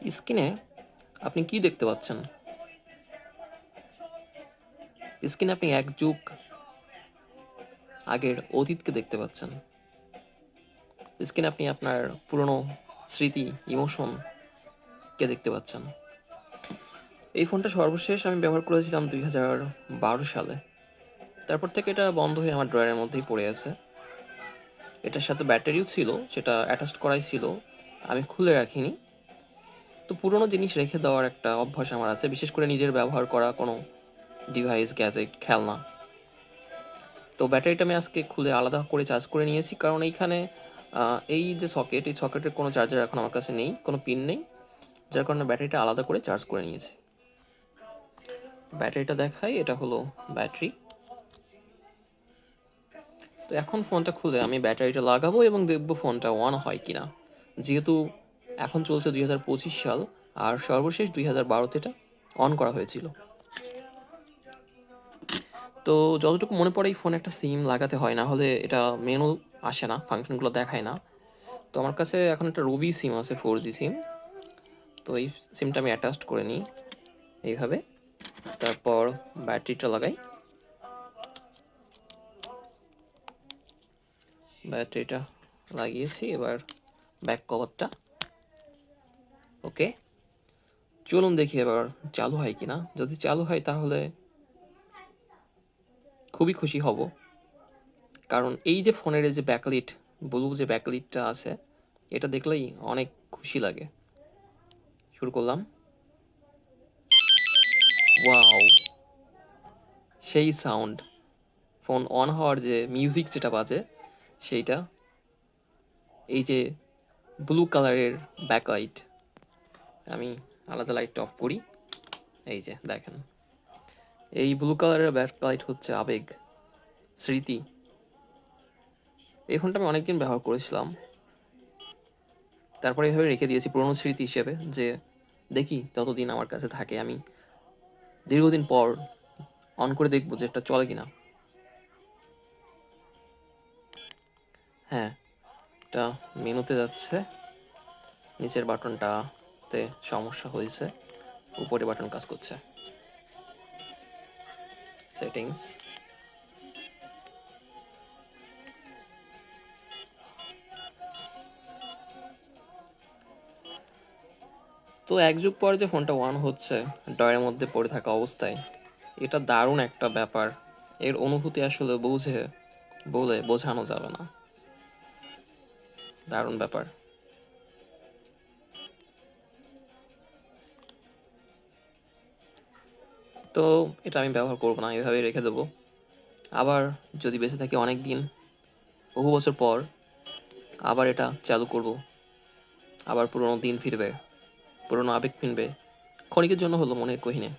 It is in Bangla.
স্ক্রিনে আপনি কি দেখতে পাচ্ছেন? স্ক্রিনে আপনি এক যুগ আগের অতীতকে দেখতে পাচ্ছেন। স্ক্রিনে আপনি আপনার পুরনো স্মৃতি, ইমোশনকে দেখতে পাচ্ছেন। এই ফোনটা সর্বশেষ আমি ব্যবহার করেছিলাম 2012 সালে। তারপর থেকে এটা বন্ধ হয়ে আমার ড্রয়ারের মধ্যেই পড়ে আছে। এটার সাথে ব্যাটারিও ছিল, সেটা অ্যাটাচড করাই ছিল। আমি খুলে রাখিনি। তো পুরনো জিনিস রেখে দেওয়ার একটা অভ্যাস আমার আছে, বিশেষ করে নিজের ব্যবহার করা কোনো ডিভাইস, গ্যাজেট, খেলনা। তো ব্যাটারিটা আমি আজকে খুলে আলাদা করে চার্জ করে নিয়েছি, কারণ এইখানে এই যে সকেট, এই সকেটের কোনো চার্জার এখন আমার কাছে নেই, কোনো পিন নেই, যার কারণে ব্যাটারিটা আলাদা করে চার্জ করে নিয়েছি। ব্যাটারিটা দেখাই, এটা হলো ব্যাটারি। তো এখন ফোনটা খুলে আমি ব্যাটারিটা লাগাবো এবং দেখবো ফোনটা অন হয় কিনা, যেহেতু এখন চলছে 2025 সাল, আর সর্বশেষ 2012-তে এটা অন করা হয়েছিল। তো যতটুকু মনে পড়ে এই ফোনে একটা সিম লাগাতে হয়, না হলে এটা মেনু আসে না, ফাংশনগুলো দেখায় না। তো আমার কাছে এখন একটা রবি সিম আছে, 4G সিম। তো এই সিমটা আমি অ্যাটাচড করে নিই এইভাবে। তারপর ব্যাটারিটা লাগাই। ব্যাটারিটা লাগিয়েছি, এবার ব্যাক কভারটা। ওকে, চলুন দেখি এবার চালু হয় কিনা। যদি চালু হয় তাহলে খুবই খুশি হব, কারণ এই যে ফোনের এই যে ব্যাকলাইট, ব্লু যে ব্যাকলাইটটা আছে, এটা দেখলেই অনেক খুশি লাগে। শুরু করলাম। ওয়াও, সেই সাউন্ড! ফোন অন হওয়ার যে মিউজিক যেটা বাজে সেইটা। এই যে ব্লু কালারের ব্যাকলাইট, আমি আলাদা লাইটটা অফ করি। এই যে দেখেন, এই ব্লু কালারের ব্যাকলাইট হচ্ছে আবেগ, স্মৃতি। এই ফোনটা আমি অনেকদিন ব্যবহার করেছিলাম, তারপরে এভাবে রেখে দিয়েছি পুরনো স্মৃতি হিসেবে, যে দেখি যতদিন আমার কাছে থাকে আমি দীর্ঘদিন পর অন করে দেখবো যে এটা চলে কিনা। হ্যাঁ, এটা মেনুতে যাচ্ছে, নিচের বাটনটাতে সমস্যা হয়েছে, উপরে বাটন কাজ করছে। সেটিংস, তো এক যুগ পরে যে ফোনটা অন হচ্ছে ডয়ের মধ্যে পড়ে থাকা অবস্থায়, এটা দারুণ একটা ব্যাপার। এর অনুভূতি আসলে বলে বোঝানো যাবে না। দারুণ ব্যাপার। তো এটা আমি ব্যবহার করবো না, এভাবেই রেখে দেবো। আবার যদি বেঁচে থাকি অনেক দিন, বহু বছর পর, আবার এটা চালু করব, আবার পুরোনো দিন ফিরবে, পুরোনো আবেগ ফিরবে, ক্ষণিকের জন্য হলো মনের কহিনে।